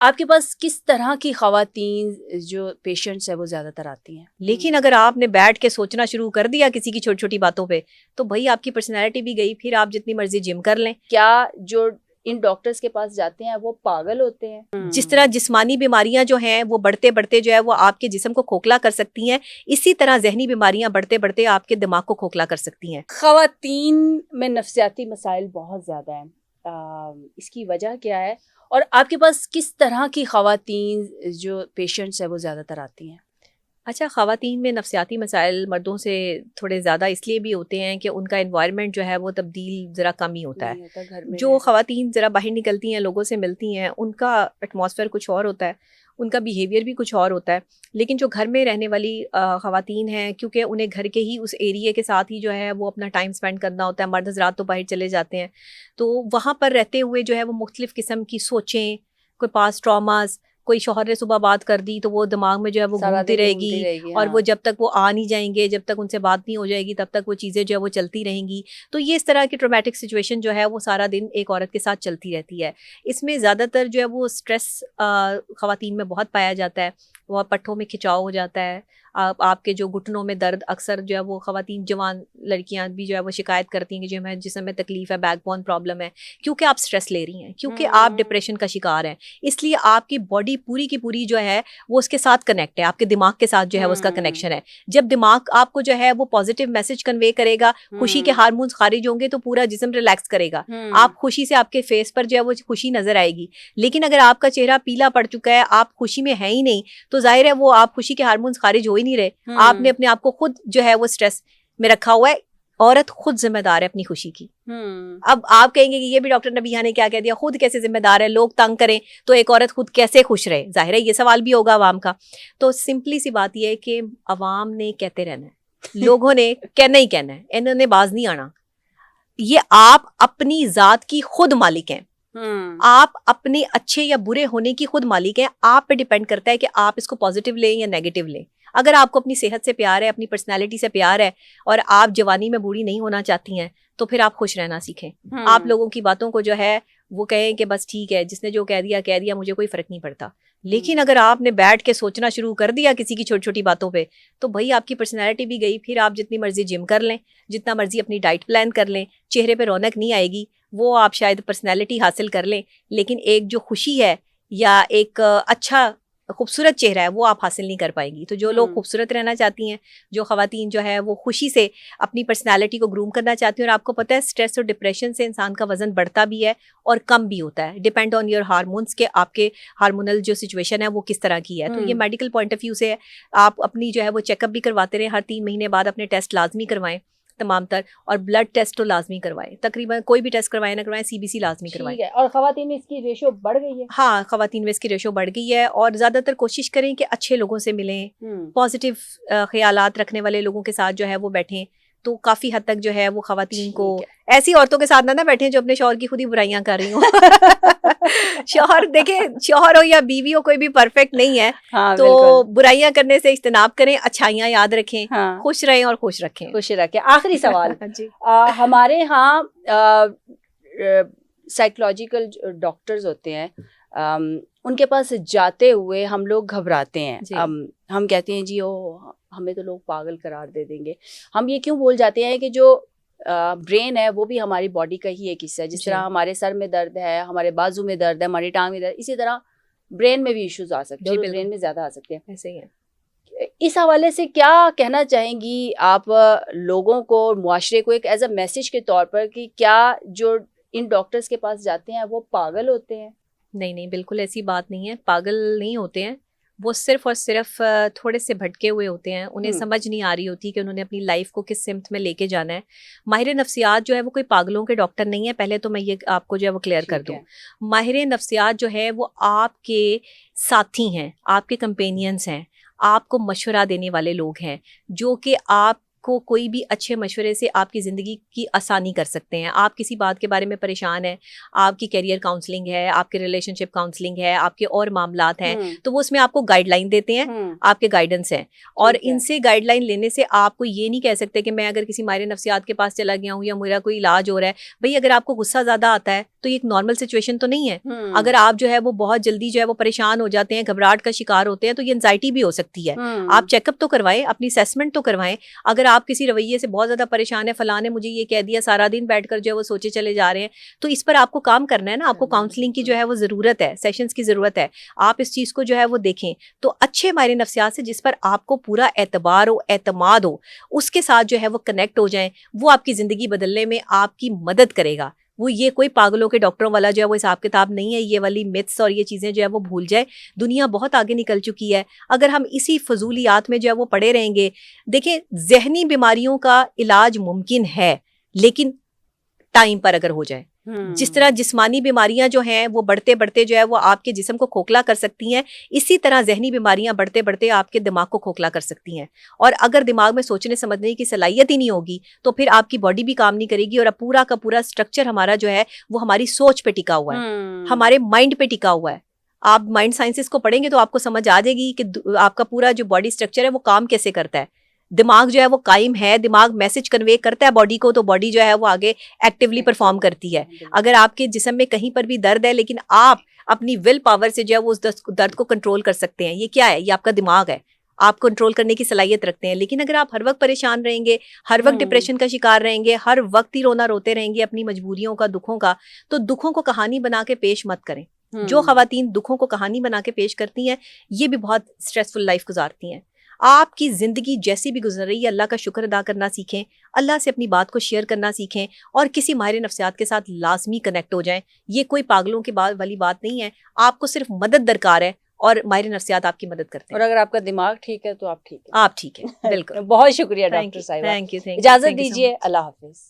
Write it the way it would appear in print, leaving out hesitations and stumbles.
आपके पास किस तरह की ख़वातीन जो पेशेंट्स है वो ज़्यादातर आती हैं? लेकिन अगर आपने बैठ के सोचना शुरू कर दिया किसी की छोटी छोटी बातों पे, तो भाई आपकी पर्सनैलिटी भी गई, फिर आप जितनी मर्जी जिम कर लें। क्या जो इन डॉक्टर्स के पास जाते हैं वो पागल होते हैं? जिस तरह जिस्मानी बीमारियां जो हैं वो बढ़ते बढ़ते जो है वो आपके जिस्म को खोखला कर सकती हैं, इसी तरह जहनी बीमारियां बढ़ते बढ़ते आपके दिमाग को खोखला कर सकती हैं। ख़वातीन में नफ्सियाती मसाइल बहुत ज़्यादा हैं, इसकी वजह क्या है? और आपके पास किस तरह की ख़वातीन जो पेशेंट्स है वो ज़्यादातर आती हैं? अच्छा, ख़वातीन में नफ्सियाती मसाइल मर्दों से थोड़े ज़्यादा इसलिए भी होते हैं कि उनका एनवायरनमेंट जो है वो तब्दील ज़रा कम ही होता है। नहीं होता, घर में जो है। ख़वातीन ज़रा बाहर निकलती हैं, लोगों से मिलती हैं, उनका एटमॉस्फेयर कुछ और होता है, उनका बिहेवियर भी कुछ और होता है। लेकिन जो घर में रहने वाली ख़वातीन हैं, क्योंकि उन्हें घर के ही उस एरिया के साथ ही जो है वो अपना टाइम स्पेंड करना होता है, मर्द हज़रात तो बाहर चले जाते हैं, तो वहाँ पर रहते हुए जो है वो मुख्तलिफ़ किस्म की सोचें, कोई पास्ट ट्रॉमास, कोई शौहर ने सुबह बात कर दी तो वो दिमाग में जो है वो सारा घूमती दिन घूमती रहेगी। रहेगी, और हाँ। वो जब तक वो आ नहीं जाएंगे, जब तक उनसे बात नहीं हो जाएगी, तब तक वो चीज़ें जो है वो चलती रहेंगी। तो ये इस तरह की ट्रॉमेटिक सिचुएशन जो है वो सारा दिन एक औरत के साथ चलती रहती है। इसमें ज़्यादातर जो है वो स्ट्रेस ख़वातीन में बहुत पाया जाता है। वो पट्ठों में खिंचाव हो जाता है, आपके जो घुटनों में दर्द, अक्सर जो है वो ख़वातीन जवान लड़कियां भी जो है वो शिकायत करती हैं कि जो हमें जिसम में तकलीफ है, बैकबोन प्रॉब्लम है, क्योंकि आप स्ट्रेस ले रही हैं, क्योंकि आप डिप्रेशन का शिकार हैं। इसलिए आपकी बॉडी पूरी की पूरी जो है वो उसके साथ कनेक्ट है, आपके दिमाग के साथ जो है वो उसका कनेक्शन है। जब दिमाग आपको जो है वो पॉजिटिव मैसेज कन्वे करेगा, खुशी के हार्मोन्स खारिज होंगे तो पूरा जिस्म रिलैक्स करेगा, आप खुशी से, आपके फेस पर जो है वो खुशी नजर आएगी। लेकिन अगर आपका चेहरा पीला पड़ चुका है, आप खुशी में है ही नहीं, तो जाहिर है वो आप खुशी के हार्मोन्स खारिज हो ही नहीं रहे। आपने अपने आप को खुद जो है वो स्ट्रेस में रखा हुआ है। औरत खुद जिम्मेदार है अपनी खुशी की। अब आप कहेंगे कि ये भी डॉक्टर नबीहा ने क्या कह दिया, खुद कैसे जिम्मेदार है, लोग तंग करें तो एक औरत खुद कैसे खुश रहे? जाहिर है ये सवाल भी होगा आवाम का। तो सिंपली सी बात यह है कि अवाम ने कहते रहना है, लोगों ने कहना ही कहना है, इन्होंने बाज नहीं आना। ये आप अपनी जात की खुद मालिक हैं, आप अपने अच्छे या बुरे होने की खुद मालिक हैं। आप पे डिपेंड करता है कि आप इसको पॉजिटिव लें या नेगेटिव लें। अगर आपको अपनी सेहत से प्यार है, अपनी पर्सनालिटी से प्यार है और आप जवानी में बूढ़ी नहीं होना चाहती हैं, तो फिर आप खुश रहना सीखें। आप लोगों की बातों को जो है वो कहें कि बस ठीक है, जिसने जो कह दिया, मुझे कोई फर्क नहीं पड़ता। लेकिन अगर आपने बैठ के सोचना शुरू कर दिया किसी की छोटी छोटी बातों पे, तो भाई आपकी पर्सनैलिटी भी गई। फिर आप जितनी मर्जी जिम कर लें, जितना मर्जी अपनी डाइट प्लान कर लें, चेहरे पे रौनक नहीं आएगी। वो आप शायद पर्सनैलिटी हासिल कर लें, लेकिन एक जो खुशी है या एक अच्छा खूबसूरत चेहरा है वो आप हासिल नहीं कर पाएंगी। तो जो लोग खूबसूरत रहना चाहती हैं, जो ख़वातीन जो है वो खुशी से अपनी पर्सनालिटी को ग्रूम करना चाहती हैं, और आपको पता है स्ट्रेस और डिप्रेशन से इंसान का वजन बढ़ता भी है और कम भी होता है, डिपेंड ऑन योर हार्मोन्स के आपके हार्मोनल जो सिचुएशन है वो किस तरह की है। तो ये मेडिकल पॉइंट ऑफ व्यू से आप अपनी जो है वो चेकअप भी करवाते रहें, हर 3 महीने बाद अपने टेस्ट लाजमी करवाएं तमाम तर, और ब्लड टेस्ट तो लाजमी करवाएं। तकरीबन कोई भी टेस्ट करवाएं ना करवाएं, सीबीसी लाजमी करवाएं। ठीक है। और ख़वातीन में इसकी रेशो बढ़ गई है? हाँ, ख़वातीन में इसकी रेशो बढ़ गई है। और ज़्यादातर कोशिश करें कि अच्छे लोगों से मिलें, पॉजिटिव ख्यालात रखने वाले लोगों के साथ जो है वो बैठें, तो काफ़ी हद तक जो है वो ख़वातीन को, ऐसी औरतों के साथ ना बैठें जो अपने शौहर की खुद ही बुराइयां कर रही हों। शौहर देखें, शौहर हो या बीवी हो, कोई भी परफेक्ट नहीं है। हाँ, तो बुराइयां करने से इज्तनाब करें, अच्छाइयां याद रखें, हाँ, खुश रहें और खुश रखें। खुश रखें। आखिरी सवाल जी। हमारे यहाँ साइकोलॉजिकल डॉक्टर्स होते हैं, उनके पास जाते हुए हम लोग घबराते हैं। हम कहते हैं जी ओ हमें तो लोग पागल करार दे देंगे। हम ये क्यों बोल जाते हैं कि जो ब्रेन है वो भी हमारी बॉडी का ही एक हिस्सा है। जिस तरह हमारे सर में दर्द है, हमारे बाजू में दर्द है, हमारी टांग में दर्द, इसी तरह ब्रेन में भी इश्यूज आ सकते हैं, और ब्रेन में ज़्यादा आ सकते हैं। ऐसे ही है। इस हवाले से क्या कहना चाहेंगी आप लोगों को, मुआशरे को, एक एज अ मैसेज के तौर पर, कि क्या जो इन डॉक्टर्स के पास जाते हैं वो पागल होते हैं? नहीं नहीं, बिल्कुल ऐसी बात नहीं है, पागल नहीं होते हैं। वो सिर्फ और सिर्फ थोड़े से भटके हुए होते हैं, उन्हें समझ नहीं आ रही होती कि उन्होंने अपनी लाइफ को किस सिमत में लेके जाना है। माहिर नफ्सियात जो है वो कोई पागलों के डॉक्टर नहीं है, पहले तो मैं ये आपको जो है वो क्लियर कर दूं। माहिर नफ्सियात जो है वो आपके साथी हैं, आपके कंपेनियंस हैं, आपको मशवरा देने वाले लोग हैं, जो कि आप को कोई भी अच्छे मशवरे से आपकी ज़िंदगी की आसानी कर सकते हैं। आप किसी बात के बारे में परेशान हैं, आपकी करियर काउंसलिंग है, आपके रिलेशनशिप काउंसलिंग है, आपके और मामलात हैं, तो वो उसमें आपको गाइडलाइन देते हैं, आपके गाइडेंस हैं। और इनसे गाइडलाइन लेने से आपको ये नहीं कह सकते कि मैं अगर किसी माहिर नफ्सियात के पास चला गया हूँ या मेरा कोई इलाज हो रहा है। भाई अगर आपको गुस्सा ज़्यादा आता है तो ये एक नॉर्मल सिचुएशन तो नहीं है। अगर आप जो है वो बहुत जल्दी जो है वो परेशान हो जाते हैं, घबराहट का शिकार होते हैं, तो ये एंजाइटी भी हो सकती है। आप चेकअप तो करवाएं, अपनी असेसमेंट तो करवाएं। अगर आप किसी रवैये से बहुत ज्यादा परेशान है, फलां ने मुझे ये कह दिया, सारा दिन बैठकर जो है वो सोचे चले जा रहे हैं, तो इस पर आपको काम करना है ना। आपको काउंसलिंग की जो है वो जरूरत है, सेशंस की जरूरत है। आप इस चीज को जो है वो देखें तो अच्छे माहिर नफ्सियात से जिस पर आपको पूरा एतबार हो, एतमाद हो, उसके साथ जो है वो कनेक्ट हो जाएं। वो आपकी जिंदगी बदलने में आपकी मदद करेगा। वो ये कोई पागलों के डॉक्टरों वाला जो है वो हिसाब किताब नहीं है। ये वाली मिथ्स और ये चीज़ें जो है वो भूल जाए। दुनिया बहुत आगे निकल चुकी है। अगर हम इसी फजूलियात में जो है वो पड़े रहेंगे, देखें जहनी बीमारियों का इलाज मुमकिन है, लेकिन टाइम पर अगर हो जाए। जिस तरह जिस्मानी बीमारियां जो हैं वो बढ़ते बढ़ते जो है वो आपके जिस्म को खोखला कर सकती हैं, इसी तरह जहनी बीमारियां बढ़ते बढ़ते आपके दिमाग को खोखला कर सकती हैं। और अगर दिमाग में सोचने समझने की सलाहियत ही नहीं होगी तो फिर आपकी बॉडी भी काम नहीं करेगी। और अब पूरा का पूरा स्ट्रक्चर हमारा जो है वो हमारी सोच पे टिका हुआ है, हमारे माइंड पे टिका हुआ है। आप माइंड साइंसेस को पढ़ेंगे तो आपको समझ आ जाएगी कि आपका पूरा जो बॉडी स्ट्रक्चर है वो काम कैसे करता है। दिमाग जो है वो कायम है, दिमाग मैसेज कन्वे करता है बॉडी को, तो बॉडी जो है वो आगे एक्टिवली परफॉर्म करती है। अगर आपके जिस्म में कहीं पर भी दर्द है लेकिन आप अपनी विल पावर से जो है वो उस दर्द को कंट्रोल कर सकते हैं, ये क्या है? ये आपका दिमाग है। आप कंट्रोल करने की सलाहियत रखते हैं। लेकिन अगर आप हर वक्त परेशान रहेंगे, हर वक्त डिप्रेशन का शिकार रहेंगे, हर वक्त ही रोना रोते रहेंगे अपनी मजबूरियों का, दुखों का, तो दुखों को कहानी बना के पेश मत करें। जो खवातीन दुखों को कहानी बना के पेश करती हैं ये भी बहुत स्ट्रेसफुल लाइफ गुजारती हैं। आपकी ज़िंदगी जैसी भी गुजर रही है, अल्लाह का शुक्र अदा करना सीखें, अल्लाह से अपनी बात को शेयर करना सीखें और किसी माहिर नफ्सियात के साथ लाजमी कनेक्ट हो जाएं। ये कोई पागलों की वाली बात नहीं है। आपको सिर्फ मदद दरकार है और माहिर नफ्सियात आपकी मदद करते हैं। और अगर आपका दिमाग ठीक है तो आप ठीक है। आप ठीक है, बिल्कुल। बहुत शुक्रिया डॉक्टर साहिबा, थैंक यू। इजाजत दीजिए, अल्लाह हाफिज।